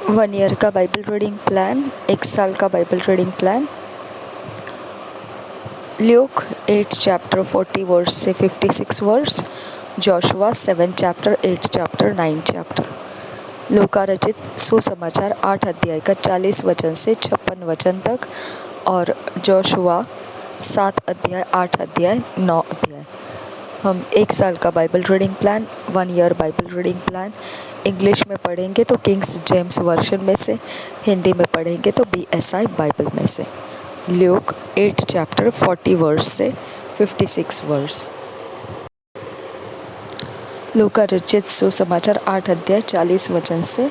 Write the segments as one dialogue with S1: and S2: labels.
S1: 1 year का Bible reading plan, 1 साल का Bible reading plan. Luke 8 chapter 40 verse से 56 verse, Joshua 7 chapter 8 chapter 9 chapter. लूका रचित सुसमाचार 8 अध्याय का 40 वचन से 56 वचन तक और जोशुआ 7 अध्याय 8 अध्याय 9 अध्याय। हम 1 साल का Bible reading plan, 1 year Bible reading plan English में पढ़ेंगे तो किंग्स जेम्स वर्जन में से, हिंदी में पढ़ेंगे तो BSI बाइबल में से। ल्यूक 8 चैप्टर 40 वर्स से 56 वर्स। लूका रचित सुसमाचार 8 अध्याय 40 वचन से।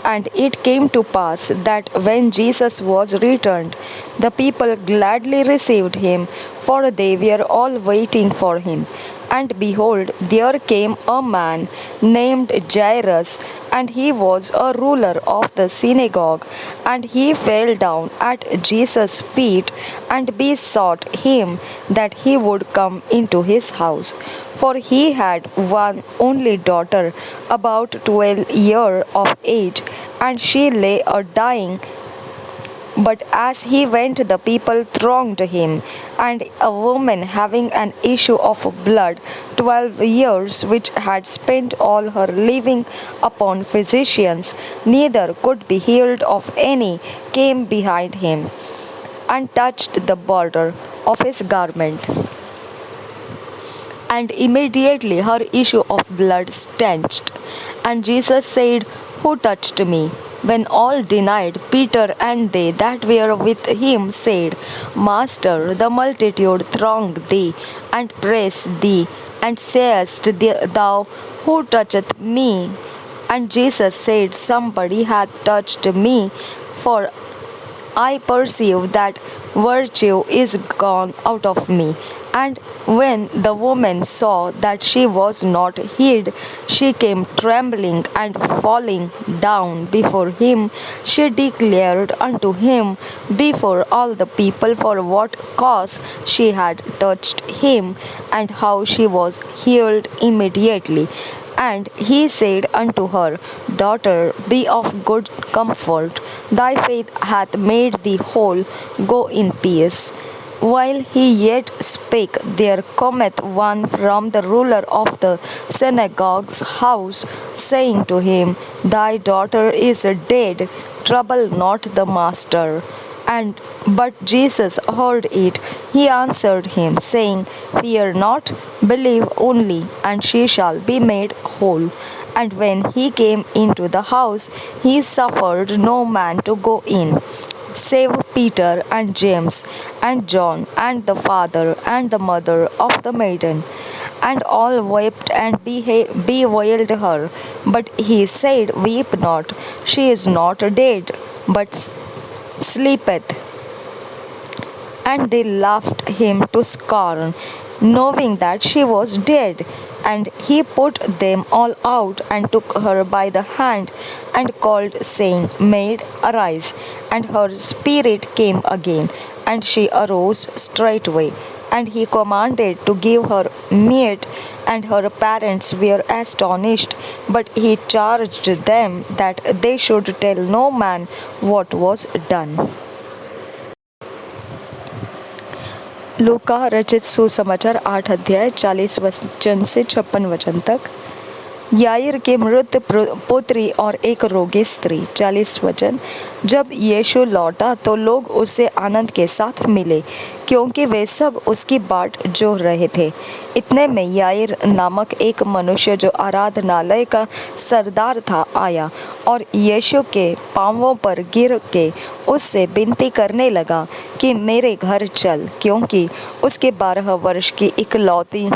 S1: And it came to pass that when Jesus was returned, the people gladly received him, for they were all waiting for him. And behold, there came a man named Jairus, and he was a ruler of the synagogue. And he fell down at Jesus' feet and besought him that he would come into his house. For he had one only daughter, about 12 years of age, and she lay a-dying. But as he went, the people thronged him, and a woman having an issue of blood 12 years, which had spent all her living upon physicians, neither could be healed of any, came behind him, and touched the border of his garment. And immediately her issue of blood stanched. And Jesus said, Who touched me? When all denied, Peter and they that were with him said, Master, the multitude throng thee and press thee, and sayest thou, Who toucheth me? And Jesus said, Somebody hath touched me, for I perceive that virtue is gone out of me. And when the woman saw that she was not hid, she came trembling and falling down before him. She declared unto him before all the people for what cause she had touched him, and how she was healed immediately. And he said unto her, Daughter, be of good comfort, thy faith hath made thee whole, go in peace. While he yet spake, there cometh one from the ruler of the synagogue's house, saying to him, Thy daughter is dead, trouble not the master. But Jesus heard it. He answered him, saying, Fear not, believe only, and she shall be made whole. And when he came into the house, he suffered no man to go in, save Peter and James and John and the father and the mother of the maiden. And all wept and bewailed her. But he said, Weep not, she is not dead, but sleepeth. And they laughed him to scorn, knowing that she was dead. And he put them all out, and took her by the hand, and called, saying, Maid, arise. And her spirit came again, and she arose straightway. And he commanded to give her meat, and her parents were astonished. But he charged them that they should tell no man what was done. लूका रचित सुसमाचार 8 अध्याय 40 वचन से 56 वचन तक। याईर के मृत पुत्री और एक रोगी स्त्री। 40 वचन। जब यीशु लौटा तो लोग उससे आनंद के साथ मिले, क्योंकि वे सब उसकी बाट जोह रहे थे। इतने में याईर नामक एक मनुष्य जो आराधनालय का सरदार था आया, और यीशु के पांवों पर गिर के उससे विनती करने लगा कि मेरे घर चल, क्योंकि उसके 12 वर्ष की इकलौती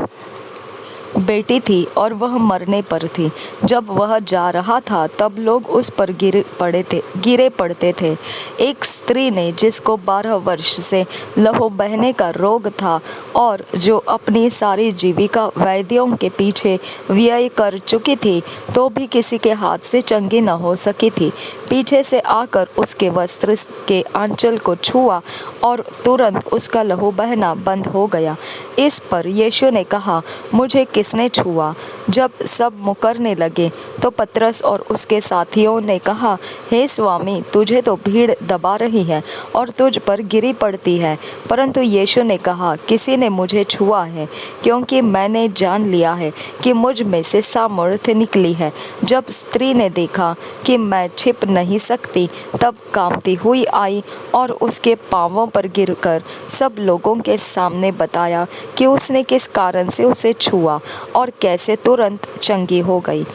S1: बेटी थी और वह मरने पर थी। जब वह जा रहा था तब लोग उस पर गिरे पड़ते थे। एक स्त्री ने, जिसको 12 वर्ष से लहू बहने का रोग था और जो अपनी सारी जीविका वैद्यों के पीछे व्यय कर चुकी थी, तो भी किसी के हाथ से चंगी न हो सकी थी, पीछे से आकर उसके वस्त्र के आंचल को छुआ, और तुरंत उसका लहू बहना बंद हो गया। इस पर यीशु ने कहा, मुझे किसने छुआ। जब सब मुकरने लगे तो पतरस और उसके साथियों ने कहा, हे स्वामी, तुझे तो भीड़ दबा रही है और तुझ पर गिरी पड़ती है। परंतु यीशु ने कहा, किसी ने मुझे छुआ है, क्योंकि मैंने जान लिया है कि मुझ में से सामर्थ्य निकली है। जब स्त्री ने देखा कि मैं छिप नहीं सकती, तब कांपती हुई आई और उसके पांवों पर गिरकर सब लोगों के सामने बताया कि उसने किस कारण से उसे छुआ और कैसे तुरंत चंगी हो गई।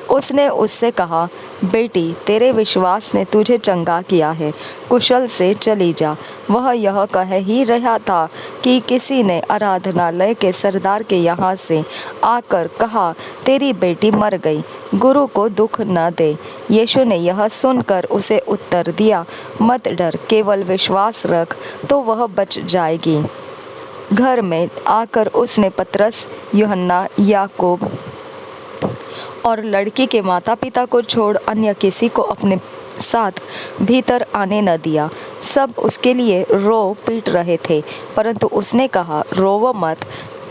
S1: उसने उससे कहा, बेटी, तेरे विश्वास ने तुझे चंगा किया है, कुशल से चली जा। वह यह कह ही रहा था कि किसी ने आराधनालय के सरदार के यहाँ से आकर कहा, तेरी बेटी मर गई, गुरु को दुख न दे। यीशु ने यह सुनकर उसे उत्तर दिया, मत डर, केवल विश्वास रख तो वह बच जाएगी। घर में आकर उसने पतरस, यूहन्ना, याकूब और लड़की के माता पिता को छोड़ अन्य किसी को अपने साथ भीतर आने न दिया। सब उसके लिए रो पीट रहे थे, परंतु उसने कहा, रोवो मत,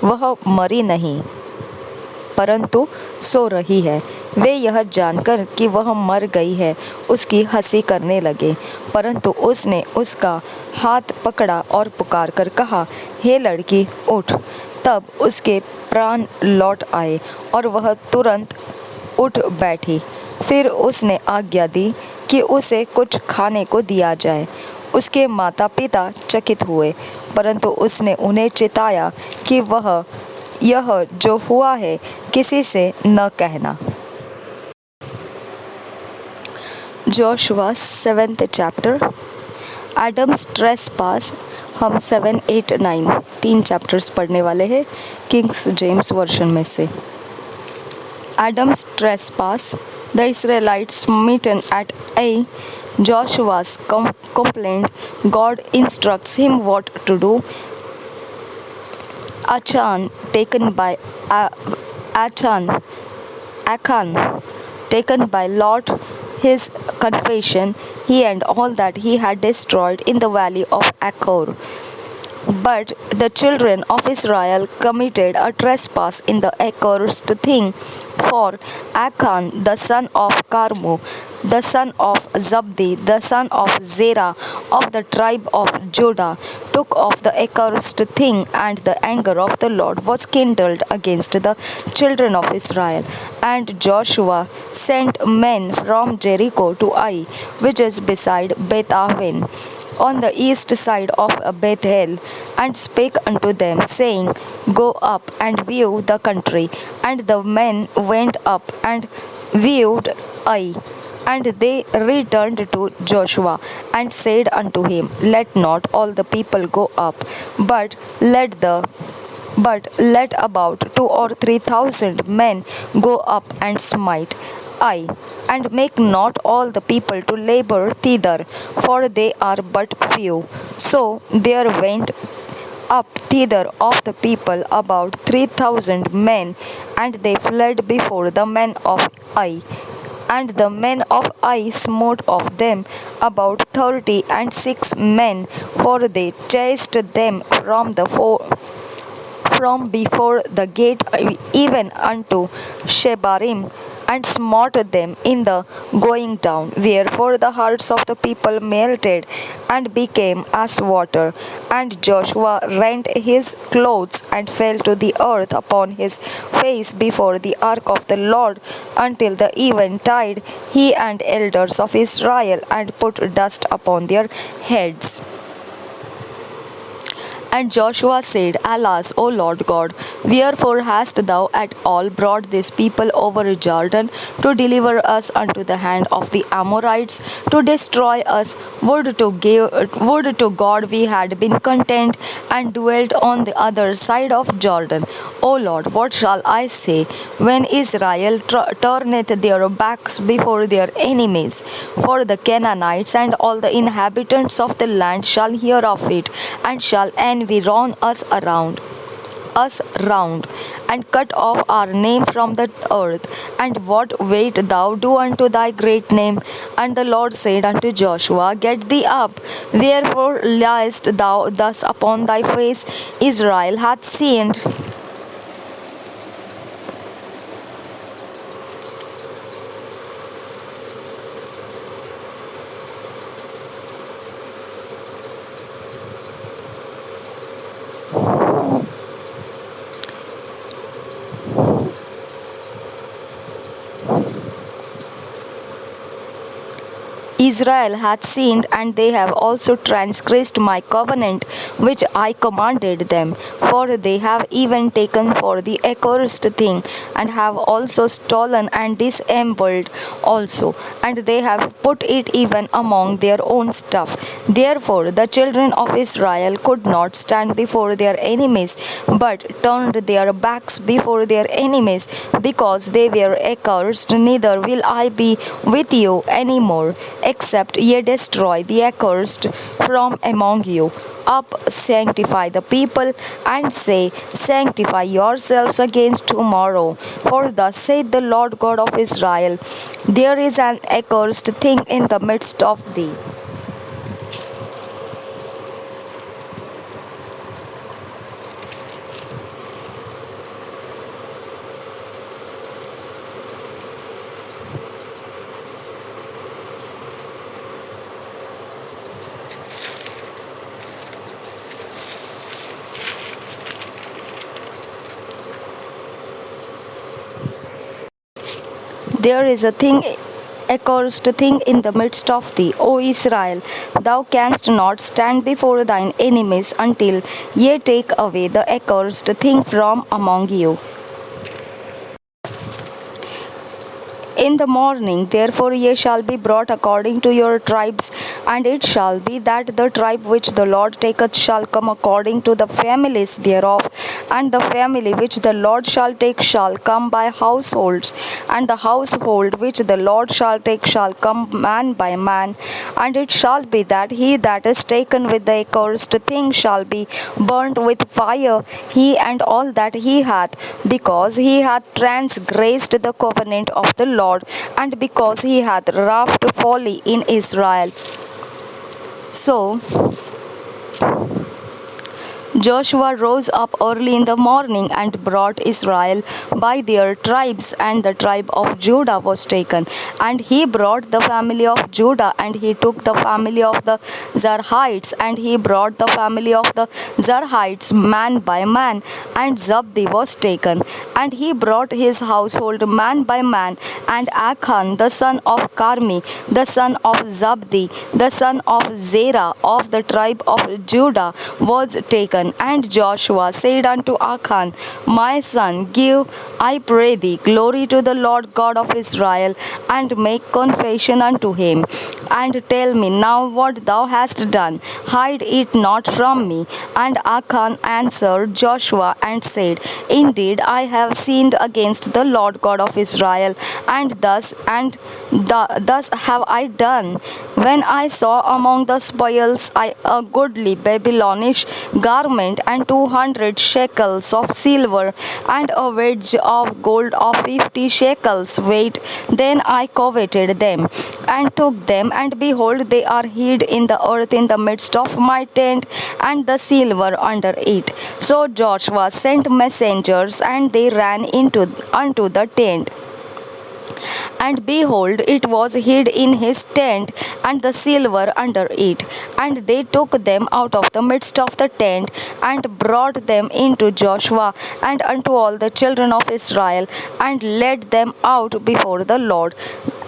S1: वह मरी नहीं परंतु सो रही है। वे यह जानकर कि वह मर गई है उसकी हंसी करने लगे, परंतु उसने उसका हाथ पकड़ा और पुकार कर कहा, हे लड़की, उठ। तब उसके प्राण लौट आए और वह तुरंत उठ बैठी। फिर उसने आज्ञा दी कि उसे कुछ खाने को दिया जाए। उसके माता पिता चकित हुए, परंतु उसने उन्हें चिताया कि वह यह जो हुआ है किसी से न कहना। Joshua 7th chapter। Adam's trespass. हम 7, 8, 9 तीन चैप्टर्स पढ़ने वाले हैं किंग्स जेम्स वर्जन में से। Adam's trespass, the Israelites smitten at Ai, Joshua's complaint, God instructs him what to do. Achan taken by Achan taken by Lot, his confession, he and all that he had destroyed in the valley of Achor. But the children of Israel committed a trespass in the accursed thing, for Achan the son of Carmu, the son of Zabdi, the son of Zerah of the tribe of Judah, took of the accursed thing, and the anger of the Lord was kindled against the children of Israel. And Joshua sent men from Jericho to Ai, which is beside Beth-aven, on the east side of Bethel, and spake unto them, saying, Go up and view the country. And the men went up and viewed Ai. And they returned to Joshua and said unto him, Let not all the people go up, but let about 2,000 or 3,000 men go up and smite Ai, and make not all the people to labor thither, for they are but few. So there went up thither of the people about 3,000 men, and they fled before the men of Ai. And the men of Ai smote of them about 36 men, for they chased them from before the gate even unto Shebarim, and smote them in the going down. Wherefore the hearts of the people melted and became as water. And Joshua rent his clothes and fell to the earth upon his face before the ark of the Lord until the eventide, he and elders of Israel, and put dust upon their heads. And Joshua said, Alas, O Lord God, wherefore hast thou at all brought this people over Jordan to deliver us unto the hand of the Amorites, to destroy us? Would to God we had been content and dwelt on the other side of Jordan. O Lord, what shall I say when Israel turneth their backs before their enemies? For the Canaanites and all the inhabitants of the land shall hear of it, and shall envy round us round, and cut off our name from the earth. And what wilt thou do unto thy great name? And the Lord said unto Joshua, Get thee up, wherefore liest thou thus upon thy face? Israel hath sinned. Israel hath sinned, and they have also transgressed my covenant which I commanded them. For they have even taken for the accursed thing, and have also stolen and dissembled also, and they have put it even among their own stuff. Therefore the children of Israel could not stand before their enemies, but turned their backs before their enemies, because they were accursed. Neither will I be with you any more, except ye destroy the accursed from among you. Up, sanctify the people, and say, Sanctify yourselves against tomorrow. For thus saith the Lord God of Israel, There is an accursed thing in the midst of thee. There is a thing accursed thing in the midst of thee, O Israel. Thou canst not stand before thine enemies until ye take away the accursed thing from among you. In the morning, therefore, ye shall be brought according to your tribes, and it shall be that the tribe which the Lord taketh shall come according to the families thereof, and the family which the Lord shall take shall come by households, and the household which the Lord shall take shall come man by man. And it shall be that he that is taken with the accursed thing shall be burnt with fire, he and all that he hath, because he hath transgressed the covenant of the Lord, and because he hath wrought folly in Israel. So Joshua rose up early in the morning and brought Israel by their tribes, and the tribe of Judah was taken. And he brought the family of Judah, and he took the family of the Zarhites, and he brought the family of the Zarhites man by man, and Zabdi was taken. And he brought his household man by man, and Achan the son of Carmi, the son of Zabdi, the son of Zerah of the tribe of Judah was taken. And Joshua said unto Achan, My son, give, I pray thee, glory to the Lord God of Israel, and make confession unto him, and tell me now what thou hast done. Hide it not from me. And Achan answered Joshua and said, Indeed, I have sinned against the Lord God of Israel, and thus have I done. When I saw among the spoils a goodly Babylonish garment, and 200 shekels of silver, and a wedge of gold of 50 shekels weight, then I coveted them, and took them, and behold, they are hid in the earth in the midst of my tent, and the silver under it. So Joshua sent messengers, and they ran unto the tent. And behold, it was hid in his tent, and the silver under it. And they took them out of the midst of the tent, and brought them into Joshua and unto all the children of Israel, and led them out before the Lord.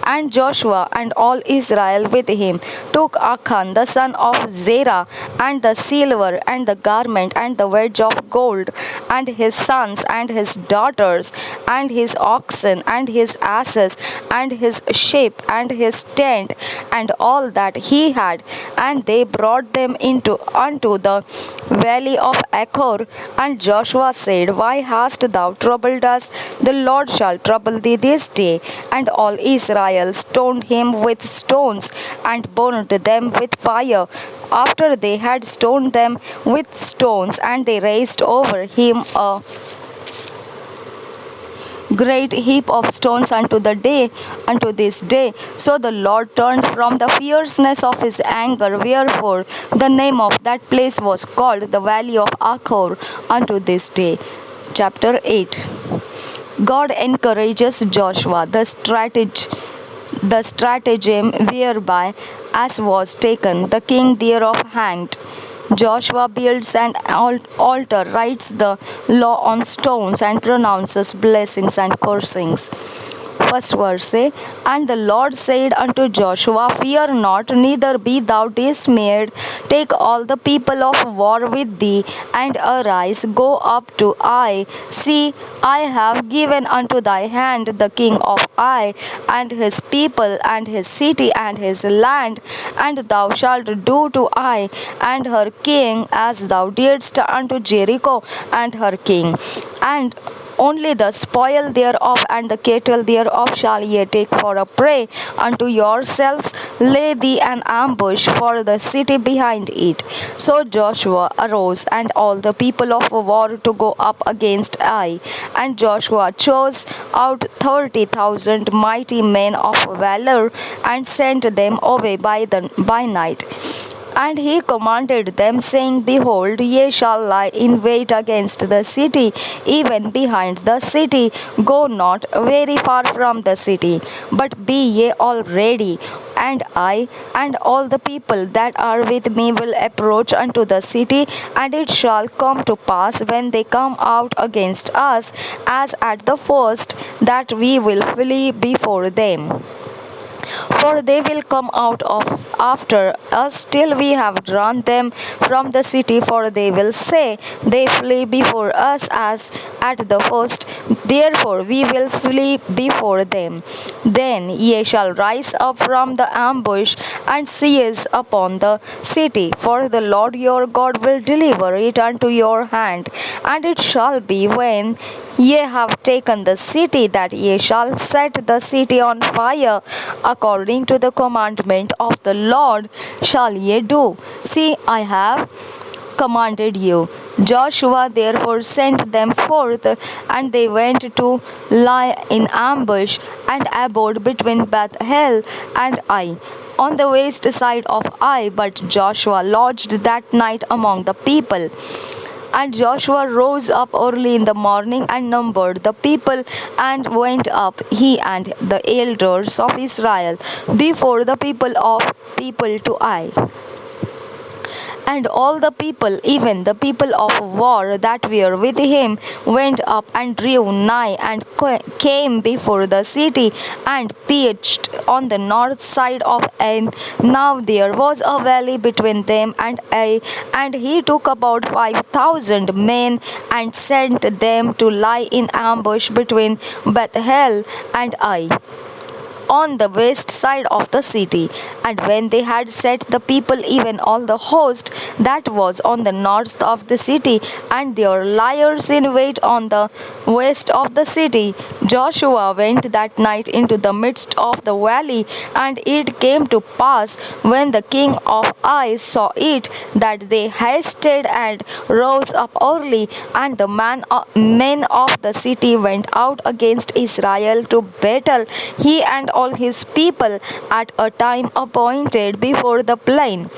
S1: And Joshua and all Israel with him took Achan the son of Zerah, and the silver, and the garment, and the wedge of gold, and his sons, and his daughters, and his oxen, and his asses, and his sheep, and his tent, and all that he had. And they brought them unto the valley of Achor. And Joshua said, Why hast thou troubled us? The Lord shall trouble thee this day. And all Israel stoned him with stones, and burned them with fire. After they had stoned them with stones, and they raised over him a great heap of stones unto this day. So the Lord turned from the fierceness of his anger, wherefore the name of that place was called the Valley of Achor unto this day. Chapter 8. God encourages Joshua. The stratagem whereby As was taken, the king thereof hanged. Joshua builds an altar, writes the law on stones, and pronounces blessings and cursings. First verse say, And the Lord said unto Joshua, Fear not, neither be thou dismayed. Take all the people of war with thee, and arise, go up to Ai. See, I have given unto thy hand the king of Ai, and his people, and his city, and his land. And thou shalt do to Ai and her king as thou didst unto Jericho and her king. And only the spoil thereof and the cattle thereof shall ye take for a prey unto yourselves. Lay thee an ambush for the city behind it. So Joshua arose and all the people of war to go up against Ai. And Joshua chose out 30,000 mighty men of valor and sent them away by night. And he commanded them, saying, Behold, ye shall lie in wait against the city, even behind the city. Go not very far from the city, but be ye all ready. And I and all the people that are with me will approach unto the city, and it shall come to pass when they come out against us, as at the first, that we will flee before them. For they will come out of after us till we have drawn them from the city, for they will say, They flee before us as at the first, therefore we will flee before them. Then ye shall rise up from the ambush and seize upon the city, for the Lord your God will deliver it unto your hand. And it shall be when ye have taken the city, that ye shall set the city on fire, according to the commandment of the Lord shall ye do. See, I have commanded you. Joshua therefore sent them forth, and they went to lie in ambush and abode between Bethel and Ai, on the west side of Ai. But Joshua lodged that night among the people. And Joshua rose up early in the morning and numbered the people, and went up, he and the elders of Israel, before the people to Ai. And all the people, even the people of war that were with him, went up and drew nigh, and came before the city, and pitched on the north side of Ai. Now there was a valley between them and Ai, and he took about 5,000 men, and sent them to lie in ambush between Bethel and Ai, on the west side of the city. And when they had set the people, even all the host that was on the north of the city, and their liers in wait on the west of the city, Joshua went that night into the midst of the valley. And it came to pass, when the king of Ai saw it, that they hasted and rose up early, and the men of the city went out against Israel to battle, he and all his people, at a time appointed before the plain.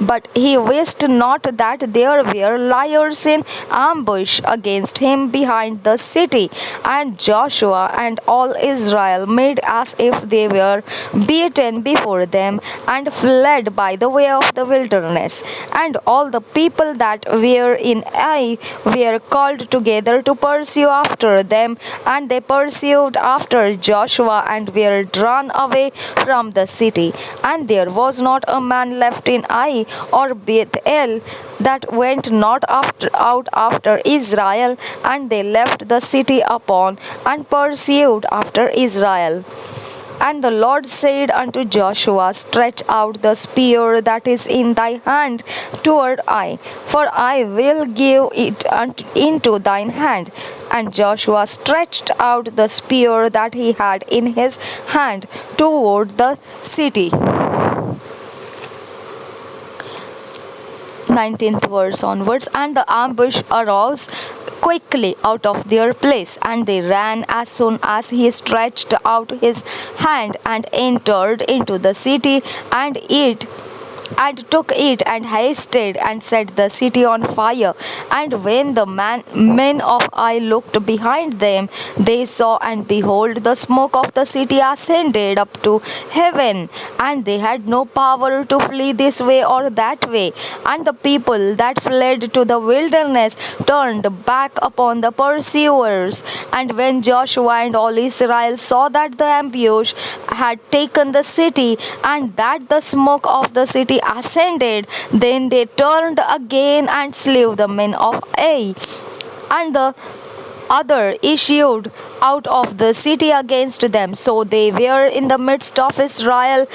S1: But he wist not that there were liers in ambush against him behind the city. And Joshua and all Israel made as if they were beaten before them, and fled by the way of the wilderness. And all the people that were in Ai were called together to pursue after them, and they pursued after Joshua, and were drawn away from the city. And there was not a man left in Ai or Bethel that went not out after Israel, and they left the city upon, and pursued after Israel. And the Lord said unto Joshua, Stretch out the spear that is in thy hand toward Ai, for I will give it into thine hand. And Joshua stretched out the spear that he had in his hand toward the city. 19th verse onwards. And the ambush arose quickly out of their place, and they ran as soon as he stretched out his hand, and entered into the city, and it and took it and hasted and set the city on fire. And when the men of Ai looked behind them, they saw, and behold, the smoke of the city ascended up to heaven, and they had no power to flee this way or that way. And the people that fled to the wilderness turned back upon the pursuers. And when Joshua and all Israel saw that the ambush had taken the city, and that the smoke of the city ascended, then they turned again and slew the men of Ai. And the other issued out of the city against them. So they were in the midst of Israel,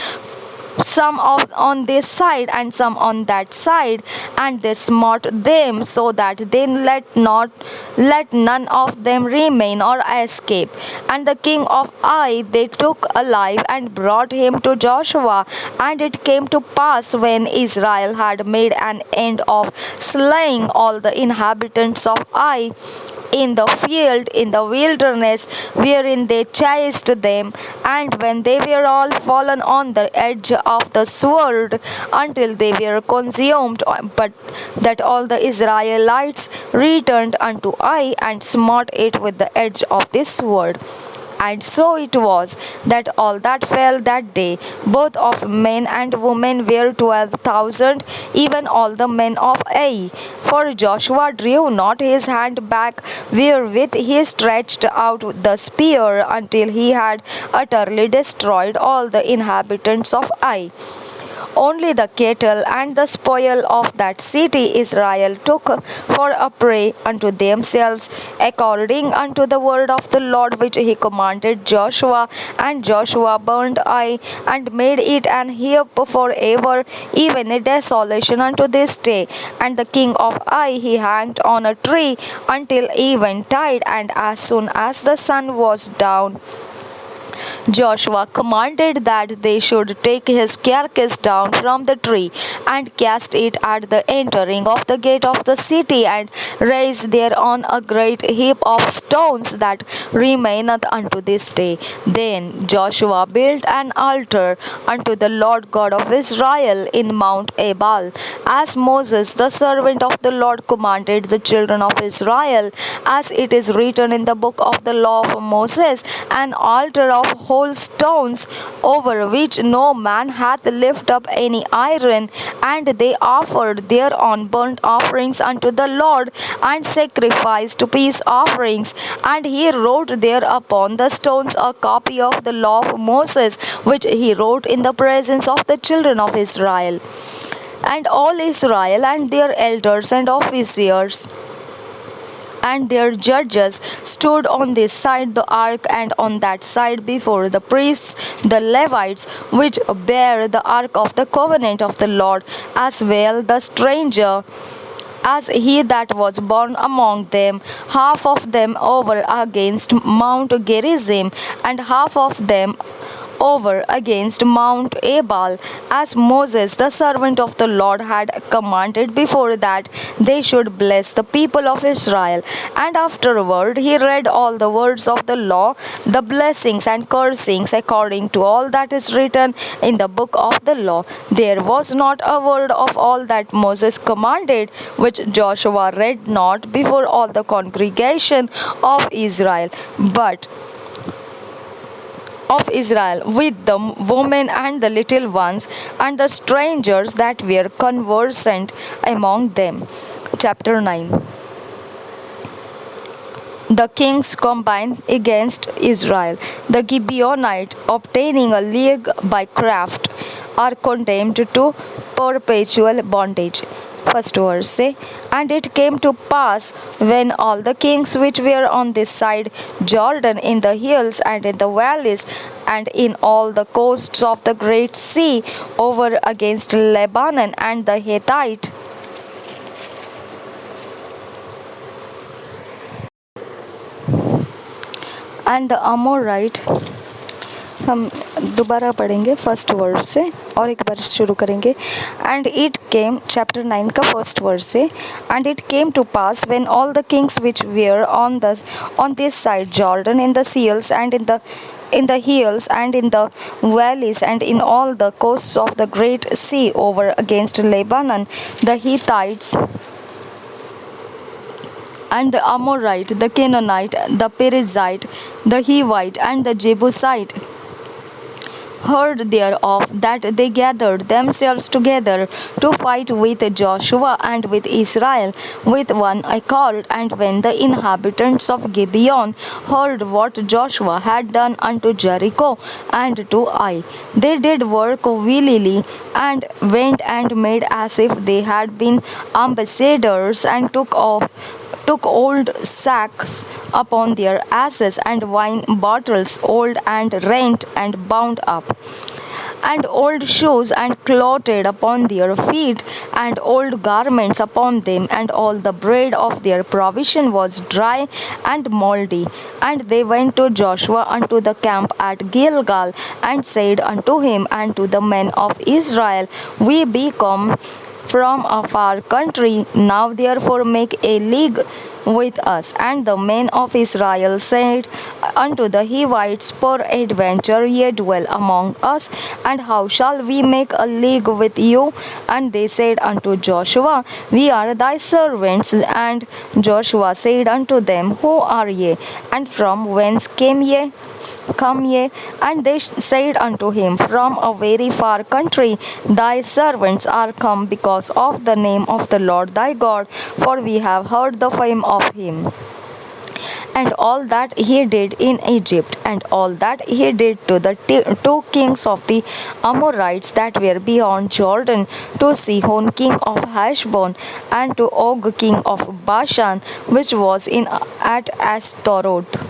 S1: some on this side and some on that side, and they smote them, so that they let none of them remain or escape. And the king of Ai they took alive and brought him to Joshua. And it came to pass, when Israel had made an end of slaying all the inhabitants of Ai in the field in the wilderness wherein they chased them, and when they were all fallen on the edge of the sword until they were consumed, but that all the Israelites returned unto Ai and smote it with the edge of the sword. And so it was that all that fell that day, both of men and women, were 12,000, even all the men of Ai. For Joshua drew not his hand back wherewith he stretched out the spear, until he had utterly destroyed all the inhabitants of Ai. Only the cattle and the spoil of that city Israel took for a prey unto themselves, according unto the word of the Lord which he commanded Joshua. And Joshua burned Ai, and made it an heap for ever, even a desolation unto this day. And the king of Ai he hanged on a tree until eventide, and as soon as the sun was down, Joshua commanded that they should take his carcass down from the tree and cast it at the entering of the gate of the city, and raise thereon a great heap of stones that remaineth unto this day. Then Joshua built an altar unto the Lord God of Israel in Mount Ebal, as Moses the servant of the Lord commanded the children of Israel, as it is written in the book of the law of Moses, an altar of whole stones, over which no man hath lifted up any iron. And they offered thereon burnt offerings unto the Lord, and sacrificed peace offerings. And he wrote there upon the stones a copy of the law of Moses, which he wrote in the presence of the children of Israel. And all Israel and their elders and officers and their judges stood on this side the ark, and on that side before the priests the Levites, which bear the ark of the covenant of the Lord, as well the stranger as he that was born among them, half of them over against Mount Gerizim, and half of them over against Mount Ebal, as Moses the servant of the Lord had commanded before that they should bless the people of Israel. And afterward he read all the words of the law, the blessings and cursings, according to all that is written in the book of the law. There was not a word of all that Moses commanded which Joshua read not before all the congregation of Israel, with the women and the little ones and the strangers that were conversant among them. Chapter 9. The kings combined against Israel. The Gibeonites, obtaining a league by craft, are condemned to perpetual bondage. First verse say, and it came to pass, when all the kings which were on this side Jordan, in the hills and in the valleys and in all the coasts of the great sea, over against Lebanon and the Hittite and the Amorite हम दोबारा पढ़ेंगे first verse से और एक बार शुरू करेंगे. And it came, chapter 9 का first verse से. And it came to pass when all the kings which were on this side Jordan, in the seals and in the hills and in the valleys and in all the coasts of the great sea over against Lebanon, the Hittites and the Amorite, the Canaanite, the Perizzite, the Hivite, and the Jebusite heard thereof, that they gathered themselves together to fight with Joshua and with Israel with one accord. And when the inhabitants of Gibeon heard what Joshua had done unto Jericho and to Ai, they did work willily, and went and made as if they had been ambassadors, and took old sacks upon their asses, and wine bottles old and rent and bound up, and old shoes and clotted upon their feet, and old garments upon them, and all the bread of their provision was dry and mouldy. And they went to Joshua unto the camp at Gilgal, and said unto him and to the men of Israel, We be come from a far country. Now therefore make a league with us. And the men of Israel said unto the Hivites, Peradventure ye dwell among us, and how shall we make a league with you? And they said unto Joshua, We are thy servants. And Joshua said unto them, Who are ye, and from whence came ye? Come ye? And they said unto him, From a very far country. Thy servants are come because of the name of the Lord thy God, for we have heard the fame of him, and all that he did in Egypt, and all that he did to the two kings of the Amorites that were beyond Jordan, to Sihon king of Heshbon, and to Og king of Bashan, which was in at Ashtaroth.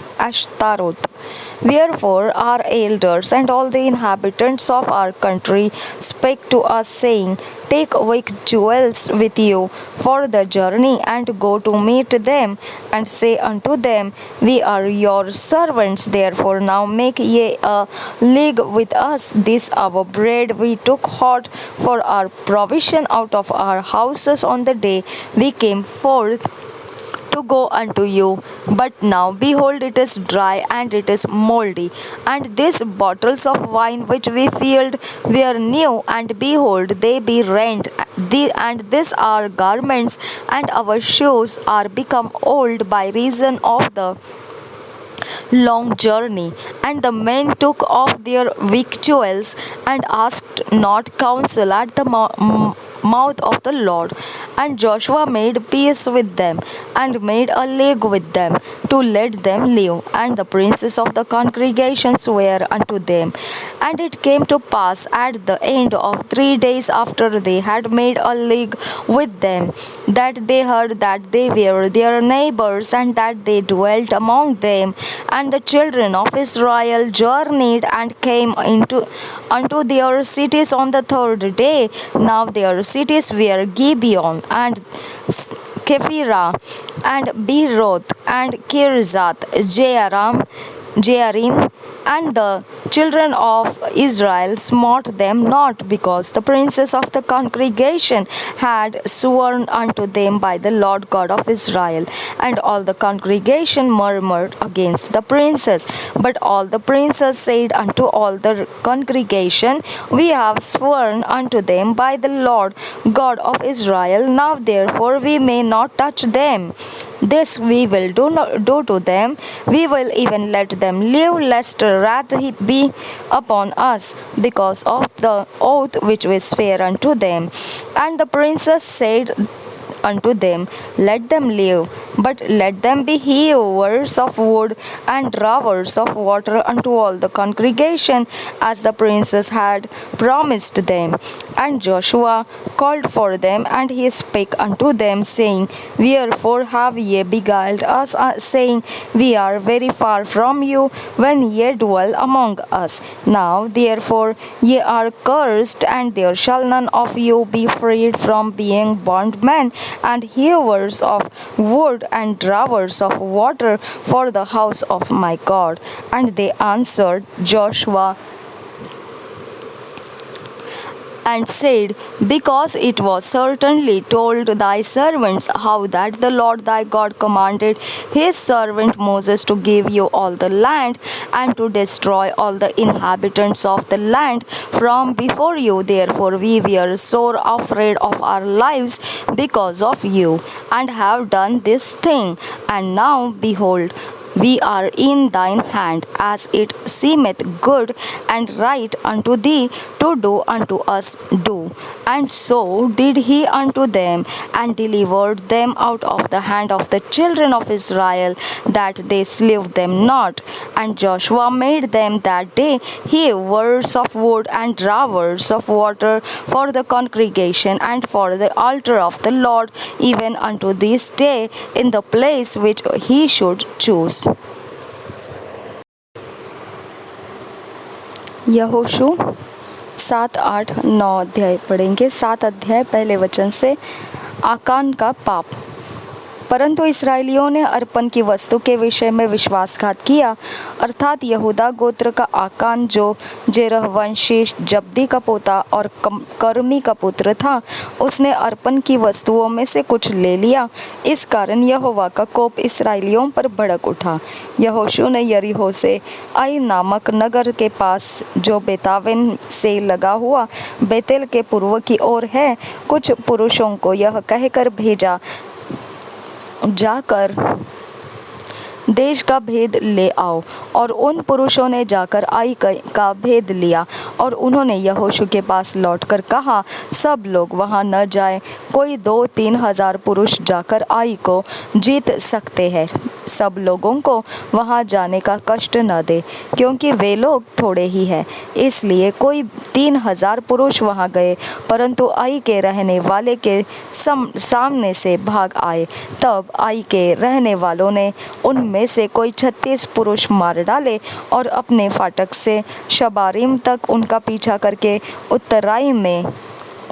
S1: Wherefore our elders and all the inhabitants of our country spake to us, saying, Take victuals with you for the journey, and go to meet them, and say unto them, We are your servants, therefore now make ye a league with us. This our bread we took hot for our provision out of our houses on the day we came forth to go unto you. But now, behold, it is dry and it is mouldy. And these bottles of wine which we filled were new, and behold, they be rent. And these our garments and our shoes are become old by reason of the long journey. And the men took off their victuals, and asked not counsel at the mouth of the Lord. And Joshua made peace with them, and made a league with them, to let them live. And the princes of the congregation sware unto them. And it came to pass at the end of 3 days after they had made a league with them, that they heard that they were their neighbors, and that they dwelt among them. And the children of Israel journeyed and came unto their cities on the 3rd day. Now their cities were Gibeon, and Kephirah, and Beeroth, and Kirzath Jearim, and the children of Israel smote them not, because the princes of the congregation had sworn unto them by the Lord God of Israel. And all the congregation murmured against the princes. But all the princes said unto all the congregation, We have sworn unto them by the Lord God of Israel. Now therefore we may not touch them. This we will do to them. We will even let them live, lest wrath be upon us, because of the oath which we swear unto them. And the princes said unto them, Let them live, but let them be hewers of wood and drawers of water unto all the congregation, as the princes had promised them. And Joshua called for them, and he spake unto them, saying, Wherefore have ye beguiled us, saying, We are very far from you, when ye dwell among us? Now therefore ye are cursed, and there shall none of you be freed from being bondmen. and hewers of wood and drawers of water for the house of my God. And they answered Joshua and said, Because it was certainly told thy servants how that the Lord thy God commanded his servant Moses to give you all the land and to destroy all the inhabitants of the land from before you. Therefore we were sore afraid of our lives because of you, and have done this thing. And now, behold, we are in thine hand, as it seemeth good and right unto thee to do unto us do. And so did he unto them, and delivered them out of the hand of the children of Israel, that they slew them not. And Joshua made them that day hewers of wood and drawers of water for the congregation and for the altar of the Lord, even unto this day, in the place which he should choose. यहोशू 7, 8, 9 अध्याय पढ़ेंगे। 7 अध्याय पहले वचन से। आकान का पाप। परंतु इसराइलियों ने अर्पण की वस्तु के विषय में विश्वासघात किया, अर्थात यहूदा गोत्र का आकान जो जेरह वंशी जब्दी का पोता और कर्मी का पुत्र था, उसने अर्पण की वस्तुओं में से कुछ ले लिया। इस कारण यहोवा का कोप इसराइलियों पर भड़क उठा। यहोशू ने यरीहो से आई नामक नगर के पास, जो बेतावेन से लगा हुआ बेतेल के पूर्व की ओर है, कुछ पुरुषों को यह कहकर भेजा, जाकर देश का भेद ले आओ। और उन पुरुषों ने जाकर आई का भेद लिया, और उन्होंने यहोशू के पास लौटकर कहा, सब लोग वहां न जाए, कोई 2-3 हजार पुरुष जाकर आई को जीत सकते हैं। सब लोगों को वहां जाने का कष्ट न दे, क्योंकि वे लोग थोड़े ही हैं। इसलिए कोई 3 हजार पुरुष वहां गए, परंतु आई के रहने वाले के सामने से भाग आए। तब आई के रहने वालों ने उनमें से कोई 36 पुरुष मार डाले, और अपने फाटक से शबारीम तक उनका पीछा करके उत्तराई में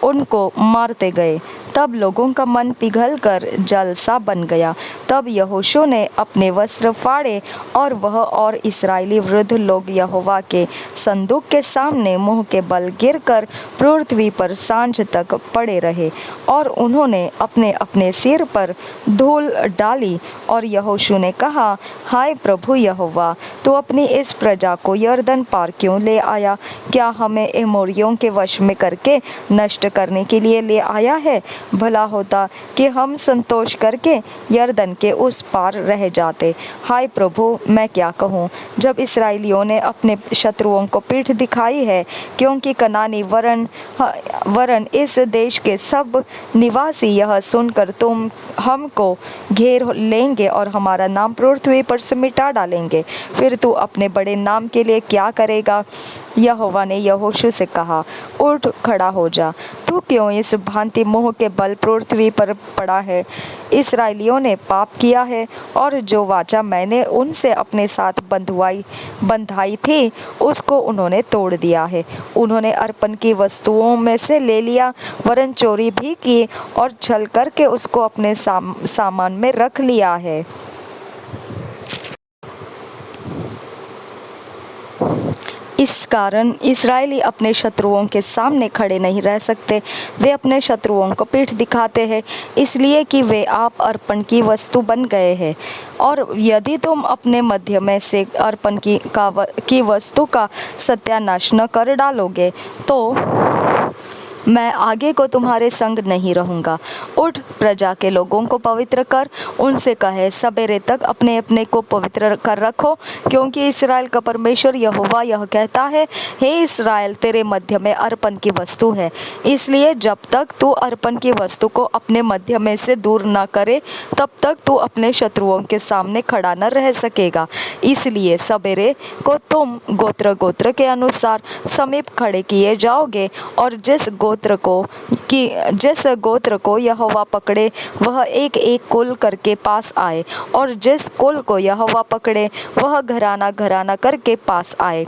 S1: उनको मारते गए। तब लोगों का मन पिघल कर जल सा बन गया। तब यहोशू ने अपने वस्त्र फाड़े, और वह और इस्राएली वृद्ध लोग यहोवा के संदूक के सामने मुंह के बल गिरकर पृथ्वी पर सांझ तक पड़े रहे, और उन्होंने अपने अपने सिर पर धूल डाली। और यहोशू ने कहा, हाय प्रभु यहोवा, तू अपनी इस प्रजा को यरदन पार क्यों ले आया? क्या हमें एमोरियों के वश में करके नष्ट करने के लिए ले आया है? भला होता कि हम संतोष करके यरदन के उस पार रह जाते। हाय प्रभु, मैं क्या कहूँ, जब इसराइलियों ने अपने शत्रुओं को पीठ दिखाई है, क्योंकि कनानी वरन इस देश के सब निवासी यह सुनकर तुम हमको घेर लेंगे और हमारा नाम पृथ्वी पर से मिटा डालेंगे, फिर तू अपने बड़े नाम के लिए क्या करेगा? यहोवा ने यहोशू से कहा, उठ खड़ा हो जा, तू क्यों इस भांति मुंह के बल पृथ्वी पर पड़ा है? इसराइलियों ने पाप किया है, और जो वाचा मैंने उनसे अपने साथ बंधाई थी, उसको उन्होंने तोड़ दिया है। उन्होंने अर्पण की वस्तुओं में से ले लिया, वरन चोरी भी की, और छल करके उसको अपने सामान में रख लिया है। इस कारण इस्राएली अपने शत्रुओं के सामने खड़े नहीं रह सकते। वे अपने शत्रुओं को पीठ दिखाते हैं, इसलिए कि वे आप अर्पण की वस्तु बन गए हैं। और यदि तुम अपने मध्य में से अर्पण की वस्तु का सत्यानाश न कर डालोगे, तो मैं आगे को तुम्हारे संग नहीं रहूँगा। उठ, प्रजा के लोगों को पवित्र कर, उनसे कहे, सवेरे तक अपने अपने को पवित्र कर रखो, क्योंकि इस्राएल का परमेश्वर यहोवा यह कहता है, हे इस्राएल, तेरे मध्य में अर्पण की वस्तु है, इसलिए जब तक तू अर्पण की वस्तु को अपने मध्य में से दूर न करे, तब तक तू अपने शत्रुओं के सामने खड़ा न रह सकेगा। इसलिए सवेरे को तुम गोत्र गोत्र के अनुसार समीप खड़े किए जाओगे, और जिस गोत्र को यहोवा पकड़े वह एक एक कुल करके पास आए, और जिस कुल को यहोवा पकड़े वह घराना घराना करके पास आए।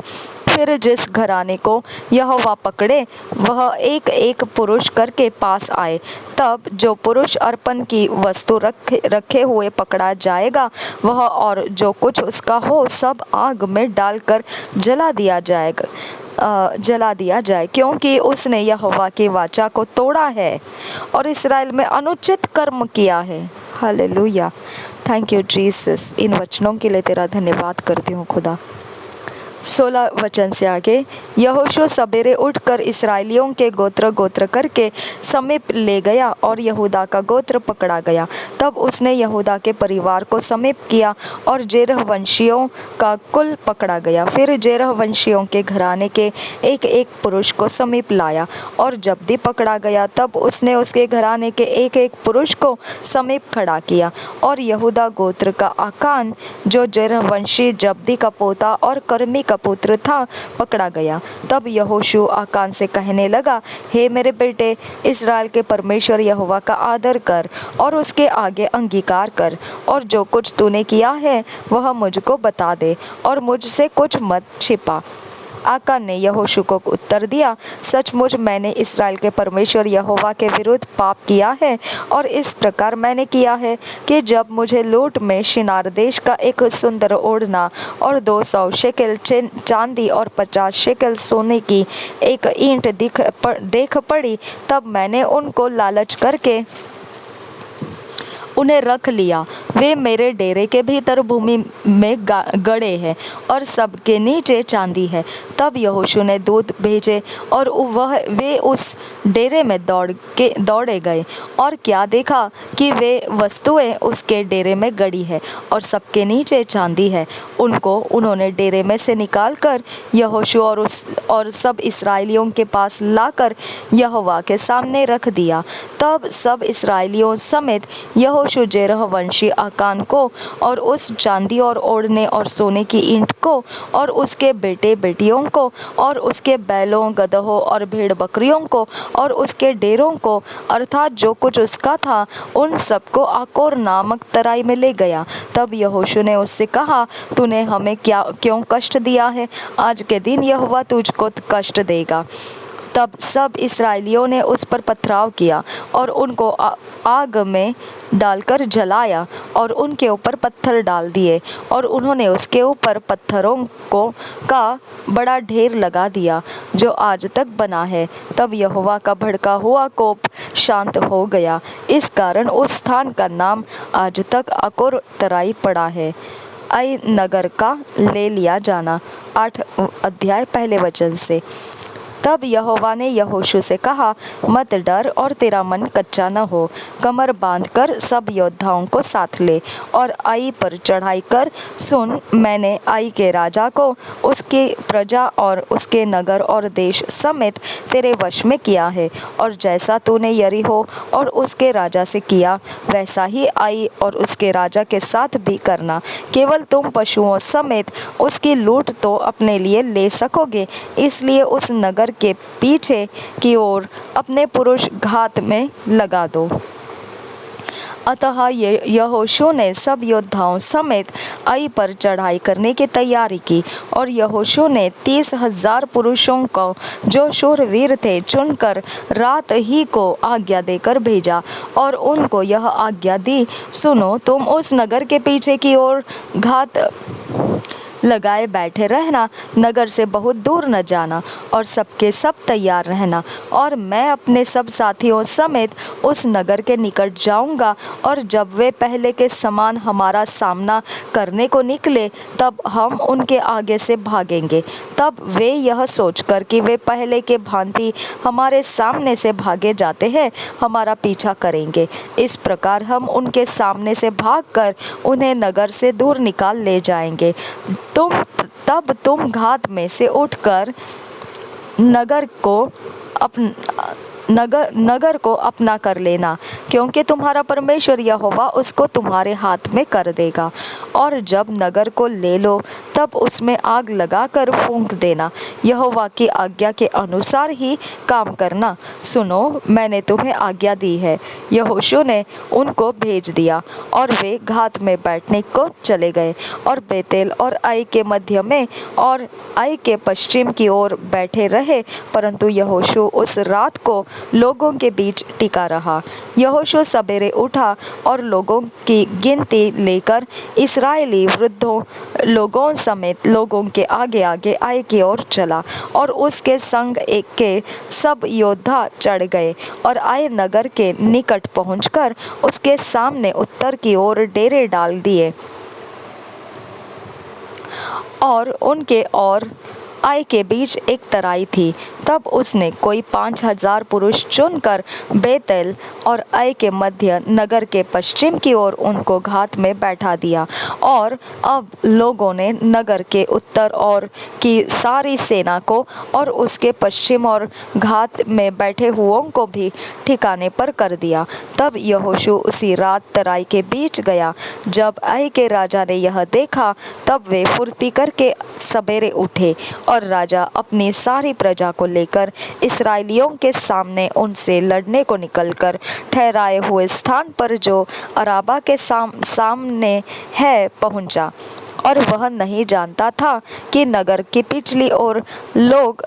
S1: फिर जिस घराने को यहोवा पकड़े वह एक एक पुरुष करके पास आए। तब जो पुरुष अर्पण की वस्तु रखे हुए पकड़ा जाएगा वह और जो कुछ उसका हो सब आग में डालकर जला दिया जाए, क्योंकि उसने यहोवा की वाचा को तोड़ा है और इस्राएल में अनुचित कर्म किया है। Hallelujah, thank you Jesus. इन वचनों के लिए तेरा धन्यवाद करती हूँ खुदा। 16 वचन से आगे, यहोशू सवेरे उठकर इसराइलियों के गोत्र गोत्र करके समीप ले गया और यहूदा का गोत्र पकड़ा गया। तब उसने यहूदा के परिवार को समीप किया और जेरह वंशियों का कुल पकड़ा गया। फिर जेरह वंशियों के घराने के एक एक पुरुष को समीप लाया और जब्दी पकड़ा गया। तब उसने उसके घराने के एक एक पुरुष को समीप खड़ा किया और यहूदा गोत्र का आकान जो जेरह वंशी जब्दी का पोता और कर्मी का पुत्र था पकड़ा गया। तब यहोशू आकान से कहने लगा, हे मेरे बेटे, इस्राएल के परमेश्वर यहोवा का आदर कर और उसके आगे अंगीकार कर, और जो कुछ तूने किया है वह मुझको बता दे और मुझसे कुछ मत छिपा। आकान ने यहोशू को उत्तर दिया, सचमुच मैंने इस्राएल के परमेश्वर यहोवा के विरुद्ध पाप किया है और इस प्रकार मैंने किया है कि जब मुझे लूट में शिनार देश का एक सुंदर ओढ़ना और 200 शेकेल चांदी और 50 शेकेल सोने की एक ईंट देख पड़ी, तब मैंने उनको लालच करके उन्हें रख लिया। वे मेरे डेरे के भीतर भूमि में गड़े हैं और सबके नीचे चांदी है। तब यहोशू ने दूत भेजे और वे उस डेरे में दौड़े गए और क्या देखा कि वे वस्तुएं उसके डेरे में गड़ी है और सबके नीचे चांदी है। उन्होंने डेरे में से निकालकर यहोशू और सब इसराइलियों के पास लाकर यहोवा के सामने रख दिया। तब सब इसराइलियों समेत यहोशू जेरह वंशी आकान को और उस चांदी और ओढ़ने और सोने की ईंट को और उसके बेटे बेटियों को और उसके बैलों गदहों और भेड़ बकरियों को और उसके डेरों को अर्थात जो कुछ उसका था उन सबको आकोर नामक तराई में ले गया। तब यहोशू ने उससे कहा, तूने हमें क्यों कष्ट दिया है? आज के दिन यहोवा तुझको कष्ट देगा। तब सब इसराइलियों ने उस पर पथराव किया और उनको आग में डालकर जलाया और उनके ऊपर पत्थर डाल दिए और उन्होंने उसके ऊपर पत्थरों का बड़ा ढेर लगा दिया जो आज तक बना है। तब यहोवा का भड़का हुआ कोप शांत हो गया, इस कारण उस स्थान का नाम आज तक अकोर तराई पड़ा है। आई नगर का ले लिया जाना। 8 अध्याय पहले वचन से। तब यहोवा ने यहोशू से कहा, मत डर और तेरा मन कच्चा न हो। कमर बांधकर सब योद्धाओं को साथ ले और आई पर चढ़ाई कर। सुन, मैंने आई के राजा को, उसकी प्रजा और उसके नगर और देश समेत तेरे वश में किया है, और जैसा तूने यरीहो और उसके राजा से किया वैसा ही आई और उसके राजा के साथ भी करना। केवल तुम पशुओं समेत उसकी लूट तो अपने लिए ले सकोगे, इसलिए उस नगर के पीछे की ओर अपने पुरुष घात में लगा दो। अतः यहोशू ने सब योद्धाओं समेत आई पर चढ़ाई करने की तैयारी की और यहोशू ने 30,000 पुरुषों को जो शूरवीर थे चुनकर रात ही को आज्ञा देकर भेजा और उनको यह आज्ञा दी, सुनो, तुम उस नगर के पीछे की ओर घात लगाए बैठे रहना, नगर से बहुत दूर न जाना और सबके सब तैयार रहना। और मैं अपने सब साथियों समेत उस नगर के निकट जाऊंगा, और जब वे पहले के समान हमारा सामना करने को निकले तब हम उनके आगे से भागेंगे। तब वे यह सोचकर कि वे पहले के भांति हमारे सामने से भागे जाते हैं, हमारा पीछा करेंगे। इस प्रकार हम उनके सामने से भागकर उन्हें नगर से दूर निकाल ले जाएंगे। तब तुम घात में से उठकर नगर को नगर को अपना कर लेना, क्योंकि तुम्हारा परमेश्वर यहोवा उसको तुम्हारे हाथ में कर देगा। और जब नगर को ले लो तब उसमें आग लगाकर फूंक देना। यहोवा की आज्ञा के अनुसार ही काम करना। सुनो, मैंने तुम्हें आज्ञा दी है। यहोशू ने उनको भेज दिया और वे घात में बैठने को चले गए और बेतेल और आई के मध्य में और आई के पश्चिम की ओर बैठे रहे। परंतु यहोशू उस रात को लोगों के बीच टिका रहा। यहोशू सवेरे उठा और लोगों की गिनती लेकर इस्राएली वृद्धों लोगों समेत लोगों के आगे आगे आई की ओर चला और उसके संग एक के सब योद्धा चढ़ गए और आए नगर के निकट पहुंचकर उसके सामने उत्तर की ओर डेरे डाल दिए और उनके और आई के बीच एक तराई थी। तब उसने कोई 5,000 पुरुष चुनकर बेतेल और आई के मध्य नगर के पश्चिम की ओर उनको घात में बैठा दिया। और अब लोगों ने नगर के उत्तर और की सारी सेना को और उसके पश्चिम और घात में बैठे हुओं को भी ठिकाने पर कर दिया। तब यहोशू उसी रात तराई के बीच गया। जब आई के राजा ने यह देखा तब वे फुर्ती करके सवेरे उठे और राजा अपनी सारी प्रजा को लेकर इस्राएलियों के सामने उनसे लड़ने को निकलकर ठहराए हुए स्थान पर जो अराबा के सामने है पहुंचा। और वह नहीं जानता था कि नगर की पिछली ओर लोग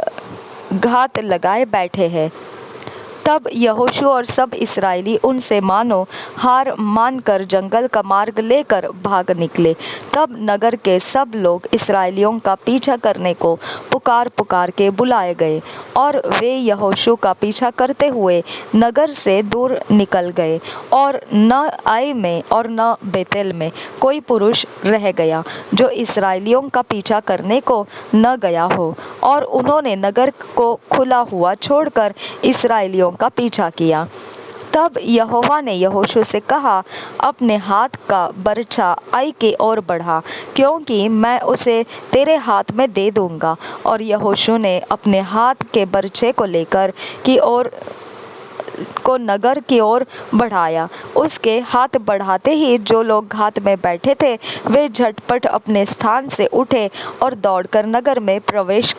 S1: घात लगाए बैठे हैं। तब यहोशू और सब इस्राएली उनसे मानो हार मानकर जंगल का मार्ग लेकर भाग निकले। तब नगर के सब लोग इस्राएलियों का पीछा करने को पुकार पुकार के बुलाए गए और वे यहोशू का पीछा करते हुए नगर से दूर निकल गए और न आई में और न बेतेल में कोई पुरुष रह गया जो इस्राएलियों का पीछा करने को न गया हो। और उन्होंने नगर को खुला हुआ छोड़कर इस्राएलियों का पीछा किया। तब यहोवा ने यहोशू से कहा, अपने हाथ का बरछा आई की ओर बढ़ा, क्योंकि मैं उसे तेरे हाथ में दे दूंगा। और यहोशू ने अपने हाथ के बरछे को लेकर की ओर को नगर की ओर बढ़ाया। उसके हाथ बढ़ाते ही जो लोग घात में बैठे थे वे झटपट अपने स्थान से उठे और दौड़कर नगर में प्रवेश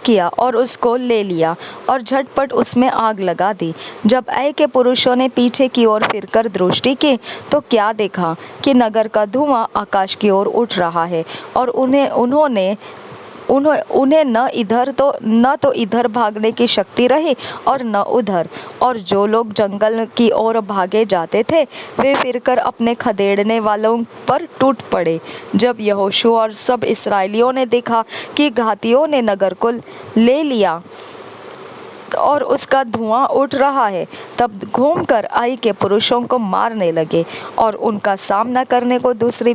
S1: किया और उसको ले लिया और झटपट उसमें आग लगा दी। जब आई के पुरुषों ने पीछे की ओर फिरकर दृष्टि की तो क्या देखा कि नगर का धुआं आकाश की ओर उठ रहा है और उन्हें न तो इधर भागने की शक्ति रही और न उधर। और जो लोग जंगल की ओर भागे जाते थे वे फिरकर अपने खदेड़ने वालों पर टूट पड़े। जब यहोशू और सब इस्राएलियों ने देखा कि घातियों ने नगर को ले लिया और उसका धुआं उठ रहा है, तब घूमकर आई के पुरुषों को मारने लगे और उनका सामना करने को दूसरे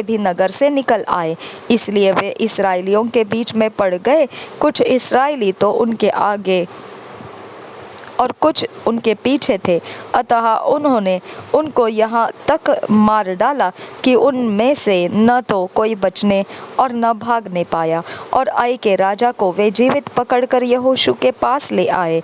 S1: भी नगर से निकल आए। इसलिए वे इस्राएलियों के बीच में पड़ गए। कुछ इस्राएली तो उनके आगे और कुछ उनके पीछे थे। अतः उन्होंने उनको यहाँ तक मार डाला कि उनमें से न तो कोई बचने और न भागने पाया। और आई के राजा को वे जीवित पकड़कर यहोशू के पास ले आए।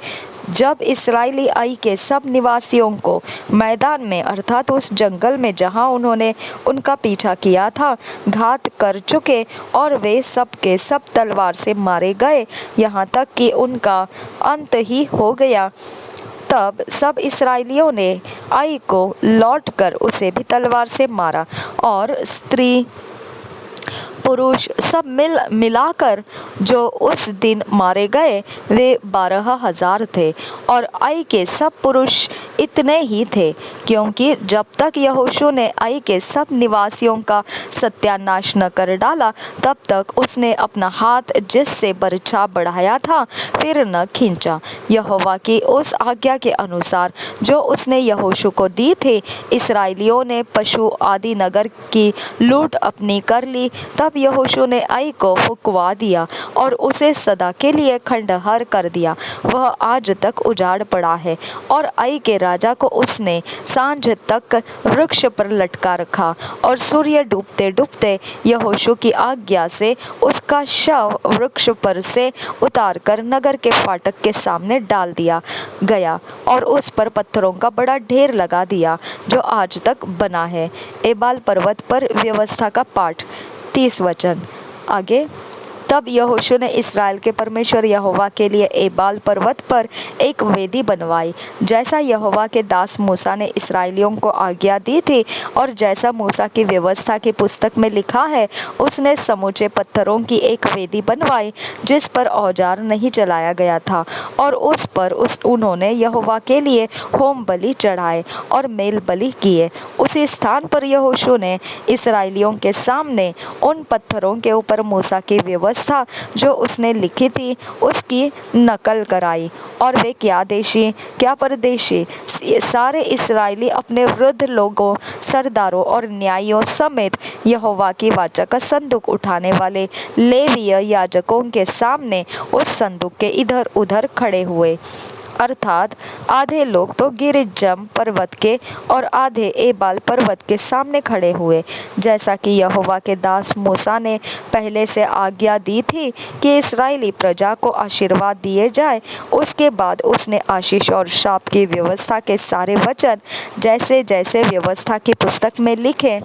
S1: जब इस्राएली आई के सब निवासियों को मैदान में अर्थात उस जंगल में जहाँ उन्होंने उनका पीछा किया था घात कर चुके और वे सब के सब तलवार से मारे गए, यहाँ तक कि उनका अंत ही हो गया, तब सब इस्राएलियों ने आई को लौटकर उसे भी तलवार से मारा। और स्त्री पुरुष सब मिलाकर जो उस दिन मारे गए वे 12,000 थे। और आई के सब पुरुष इतने ही थे, क्योंकि जब तक यहोशू ने आई के सब निवासियों का सत्यानाश न कर डाला तब तक उसने अपना हाथ जिससे बरछा बढ़ाया था फिर न खींचा। यहोवा की उस आज्ञा के अनुसार जो उसने यहोशू को दी थी, इस्राएलियों ने पशु आदि नगर की लूट अपनी कर ली। तब यहोशू ने आई को फुँकवा दिया और उसे सदा के लिए खंडहर कर दिया। वह आज तक उजाड़ पड़ा है। और आई के राजा को उसने सांझ तक वृक्ष पर लटका रखा और सूर्य डूबते डूबते यहोशू की आज्ञा से उसका शव वृक्ष पर से उतारकर नगर के फाटक के सामने डाल दिया गया और उस पर पत्थरों का बड़ा ढेर लगा दिया जो आज तक बना है। एबाल पर्वत पर व्यवस्था का पाठ 30 वचन। आगे, तब यहोशू ने इस्राएल के परमेश्वर यहोवा के लिए एबाल पर्वत पर एक वेदी बनवाई, जैसा यहोवा के दास मूसा ने इस्राएलियों को आज्ञा दी थी और जैसा मूसा की व्यवस्था की पुस्तक में लिखा है। उसने समूचे पत्थरों की एक वेदी बनवाई जिस पर औजार नहीं चलाया गया था और उस पर उन्होंने यहोवा के लिए होम बलि चढ़ाए और मेल बलि किए। उसी स्थान पर यहोशू ने इस्राएलियों के सामने उन पत्थरों के ऊपर मूसा की व्यवस्था जो उसने लिखी थी उसकी नकल कराई और वे क्या देशी क्या परदेशी सारे इस्राएली अपने वृद्ध लोगों, सरदारों और न्यायियों समेत यहोवा की वाचा का संदूक उठाने वाले लेवीय याजकों के सामने उस संदूक के इधर उधर खड़े हुए। अर्थात आधे लोग तो गिरिज्जम पर्वत के और आधे एबाल पर्वत के सामने खड़े हुए, जैसा कि यहोवा के दास मूसा ने पहले से आज्ञा दी थी कि इस्राएली प्रजा को आशीर्वाद दिए जाए। उसके बाद उसने आशीष और शाप की व्यवस्था के सारे वचन जैसे जैसे व्यवस्था की पुस्तक में लिखे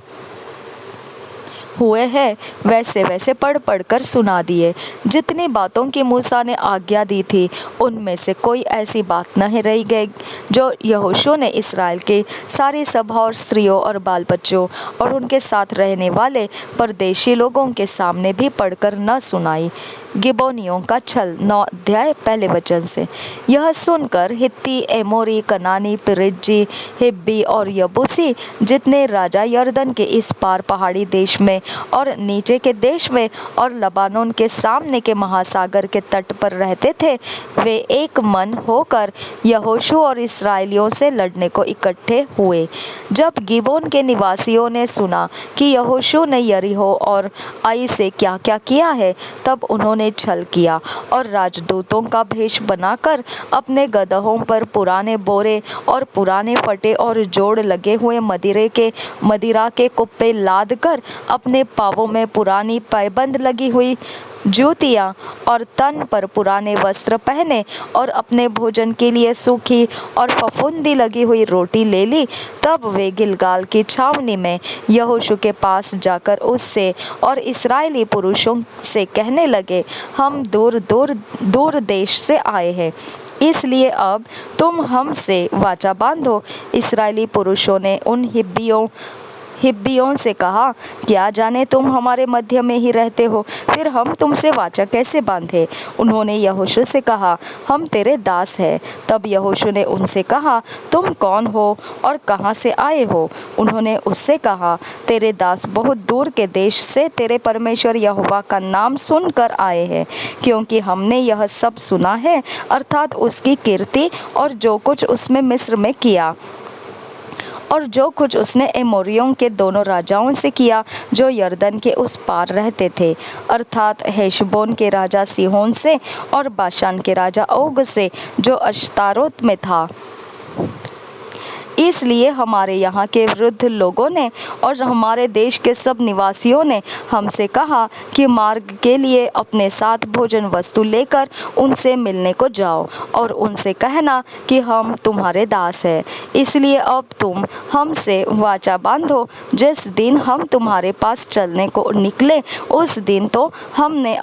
S1: हुए हैं वैसे वैसे पढ़ पढ़ कर सुना दिए। जितनी बातों की मूसा ने आज्ञा दी थी उनमें से कोई ऐसी बात नहीं रह गई जो यहोशू ने इस्राएल की सारी सभा और स्त्रियों और बाल बच्चों और उनके साथ रहने वाले परदेशी लोगों के सामने भी पढ़कर न सुनाई। गिबोनियों का छल 9 अध्याय पहले वचन से। यह सुनकर हित्ती, एमोरी, कनानी, पिरिज्जी, हिब्बी और यबूसी जितने राजा यरदन के इस पार पहाड़ी देश में और नीचे के देश में और लबानोन के सामने के महासागर के तट पर रहते थे, वे एक मन होकर यहोशू और इस्राएलियों से लड़ने को इकट्ठे हुए। जब गिबोन के निवासियों ने सुना कि यहोशू ने यरीहो और आई से क्या क्या किया है, तब उन्होंने छल किया और राजदूतों का भेष बनाकर अपने गदहों पर पुराने बोरे और पुराने फटे और जोड़ लगे हुए मदिरा के कुप्पे लाद कर अपने पांवों में पुरानी पायबंद लगी हुई जूतियाँ और तन पर पुराने वस्त्र पहने और अपने भोजन के लिए सूखी और फफूंदी लगी हुई रोटी ले ली। तब वे गिलगाल की छावनी में यहोशू के पास जाकर उससे और इस्राएली पुरुषों से कहने लगे, हम दूर देश से आए हैं, इसलिए अब तुम हमसे वाचा बांधो। इस्राएली पुरुषों ने उन हिब्बियों से कहा, क्या जाने तुम हमारे मध्य में ही रहते हो, फिर हम तुमसे वाचा कैसे बांधे। उन्होंने यहोशू से कहा, हम तेरे दास हैं। तब यहोशू ने उनसे कहा, तुम कौन हो और कहाँ से आए हो। उन्होंने उससे कहा, तेरे दास बहुत दूर के देश से तेरे परमेश्वर यहोवा का नाम सुनकर आए हैं, क्योंकि हमने यह सब सुना है, अर्थात उसकी कीर्ति और जो कुछ उसमें मिस्र में किया और जो कुछ उसने एमोरियों के दोनों राजाओं से किया जो यरदन के उस पार रहते थे, अर्थात हेशबोन के राजा सीहोन से और बाशान के राजा ओग से जो अश्तारोत में था। इसलिए हमारे यहाँ के वृद्ध लोगों ने और हमारे देश के सब निवासियों ने हमसे कहा कि मार्ग के लिए अपने साथ भोजन वस्तु लेकर उनसे मिलने को जाओ और उनसे कहना कि हम तुम्हारे दास हैं। इसलिए अब तुम हमसे वाचा बांधो, जिस दिन हम तुम्हारे पास चलने को निकले उस दिन तो हमने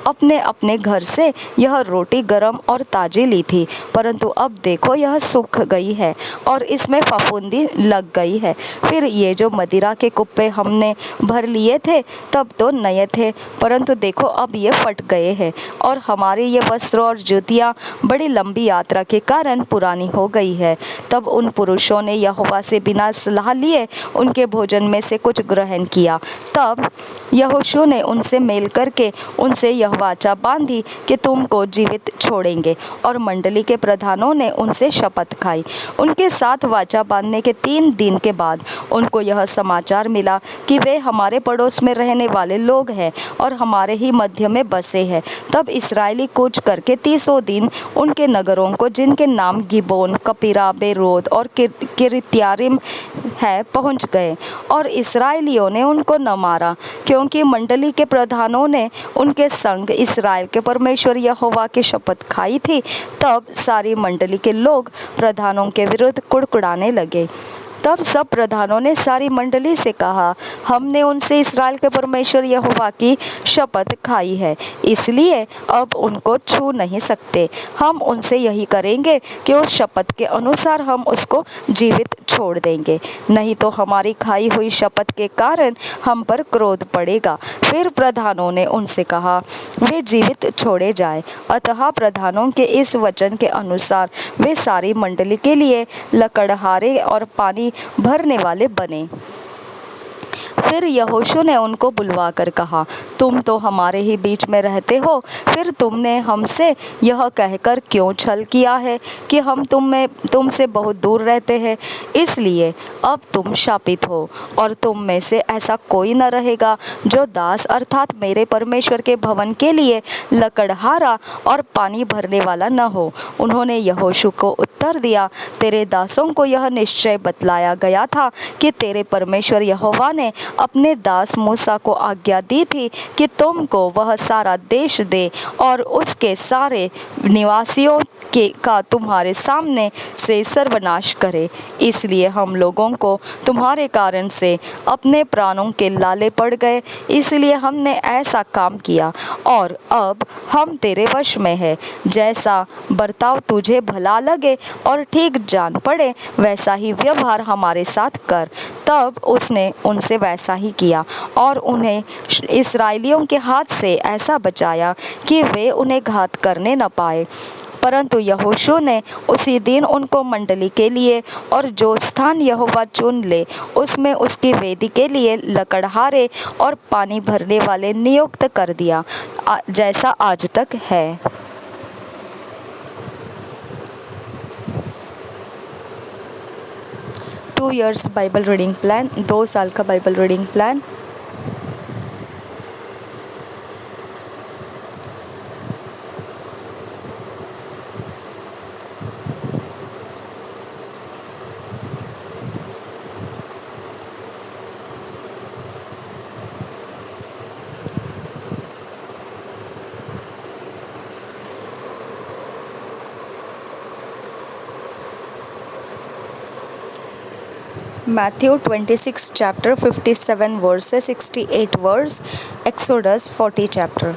S1: अपने अपने घर से यह रोटी गरम और ताज़ी ली थी, परंतु अब देखो यह सूख गई है और इसमें फफूंदी लग गई है। फिर ये जो मदिरा के कुप्पे हमने भर लिए थे तब तो नए थे, परंतु देखो अब ये फट गए हैं और हमारे ये वस्त्र और जूतियाँ बड़ी लंबी यात्रा के कारण पुरानी हो गई है। तब उन पुरुषों ने यहोवा से बिना सलाह लिए उनके भोजन में से कुछ ग्रहण किया। तब यहोशू ने उनसे मेल करके उनसे यह वाचा बांधी कि तुमको जीवित छोड़ेंगे, और मंडली के प्रधानों ने उनसे शपथ खाई। उनके साथ वाचा बांधने के 3 दिन के बाद उनको यह समाचार मिला कि वे हमारे पड़ोस में रहने वाले लोग हैं और हमारे ही मध्य में बसे हैं। तब इस्राएली कूच करके 30 दिन उनके नगरों को, जिनके नाम गिबोन, कपीरा, बेरोद और किर्यत्यारीम है, पहुंच गए। और इस्राएलियों ने उनको न मारा, क्योंकि मंडली के प्रधानों ने उनके संग इस्राएल के परमेश्वर यहोवा की शपथ खाई थी। तब सारी मंडली के लोग प्रधानों के विरुद्ध कुड़कुड़ाने लगे। तब सब प्रधानों ने सारी मंडली से कहा, हमने उनसे इस्राएल के परमेश्वर यहोवा की शपथ खाई है, इसलिए अब उनको छू नहीं सकते। हम उनसे यही करेंगे कि उस शपथ के अनुसार हम उसको जीवित छोड़ देंगे, नहीं तो हमारी खाई हुई शपथ के कारण हम पर क्रोध पड़ेगा। फिर प्रधानों ने उनसे कहा, वे जीवित छोड़े जाए। अतः प्रधानों के इस वचन के अनुसार वे सारी मंडली के लिए लकड़हारे और पानी भरने वाले बने। फिर यहोशू ने उनको बुलवाकर कहा, तुम तो हमारे ही बीच में रहते हो, फिर तुमने हमसे यह कहकर क्यों छल किया है कि हम तुमसे बहुत दूर रहते हैं? इसलिए अब तुम शापित हो, और तुम में से ऐसा कोई न रहेगा जो दास अर्थात मेरे परमेश्वर के भवन के लिए लकड़हारा और पानी भरने वाला न हो। उन्होंने यहोशू को उत्तर दिया, तेरे दासों को यह निश्चय बतलाया गया था कि तेरे परमेश्वर यहोवा ने अपने दास मूसा को आज्ञा दी थी कि तुमको वह सारा देश दे और उसके सारे निवासियों का तुम्हारे सामने से सर्वनाश करे। इसलिए हम लोगों को तुम्हारे कारण से अपने प्राणों के लाले पड़ गए, इसलिए हमने ऐसा काम किया, और अब हम तेरे वश में है। जैसा बर्ताव तुझे भला लगे और ठीक जान पड़े, वैसा ही व्यवहार हमारे साथ कर। तब उसने उनसे वैसा ही किया और उन्हें इस्राएलियों के हाथ से ऐसा बचाया कि वे उन्हें घात करने न पाए। परंतु यहोशू ने उसी दिन उनको मंडली के लिए और जो स्थान यहोवा चुन ले उसमें उसकी वेदी के लिए लकड़हारे और पानी भरने वाले नियुक्त कर दिया, जैसा आज तक है। 2 years बाइबल रीडिंग प्लान, 2 साल का Bible reading plan. Matthew 26 chapter 57 verses 68 verse, Exodus 40 chapter।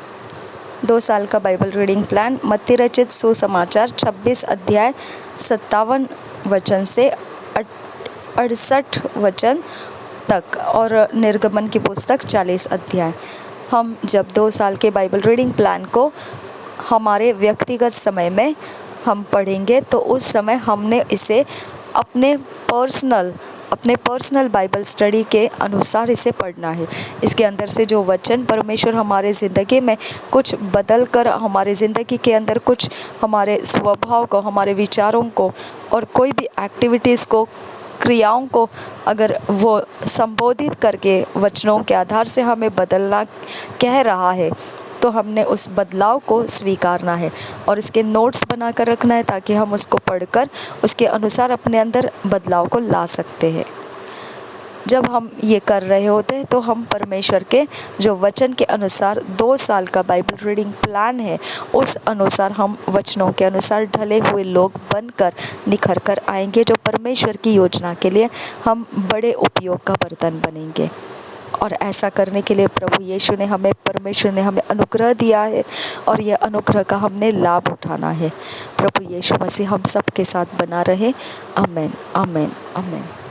S1: 2 साल का बाइबल रीडिंग प्लान। मत्ती रचित सुसमाचार 26 अध्याय 57 वचन से 68 वचन तक और निर्गमन की पुस्तक 40 अध्याय। हम जब 2 साल के बाइबल रीडिंग प्लान को हमारे व्यक्तिगत समय में हम पढ़ेंगे तो उस समय हमने इसे अपने पर्सनल बाइबल स्टडी के अनुसार इसे पढ़ना है। इसके अंदर से जो वचन परमेश्वर हमारे ज़िंदगी में कुछ बदल कर हमारे ज़िंदगी के अंदर कुछ हमारे स्वभाव को, हमारे विचारों को और कोई भी एक्टिविटीज़ को, क्रियाओं को अगर वो संबोधित करके वचनों के आधार से हमें बदलना कह रहा है तो हमने उस बदलाव को स्वीकारना है और इसके नोट्स बना कर रखना है ताकि हम उसको पढ़कर उसके अनुसार अपने अंदर बदलाव को ला सकते हैं। जब हम ये कर रहे होते हैं तो हम परमेश्वर के जो वचन के अनुसार 2 साल का बाइबल रीडिंग प्लान है उस अनुसार हम वचनों के अनुसार ढले हुए लोग बनकर निखर कर आएंगे, जो परमेश्वर की योजना के लिए हम बड़े उपयोग का बर्तन बनेंगे। और ऐसा करने के लिए परमेश्वर ने हमें अनुग्रह दिया है और यह अनुग्रह का हमने लाभ उठाना है। प्रभु यीशु मसीह हम सब के साथ बना रहे। आमीन, आमीन, आमीन।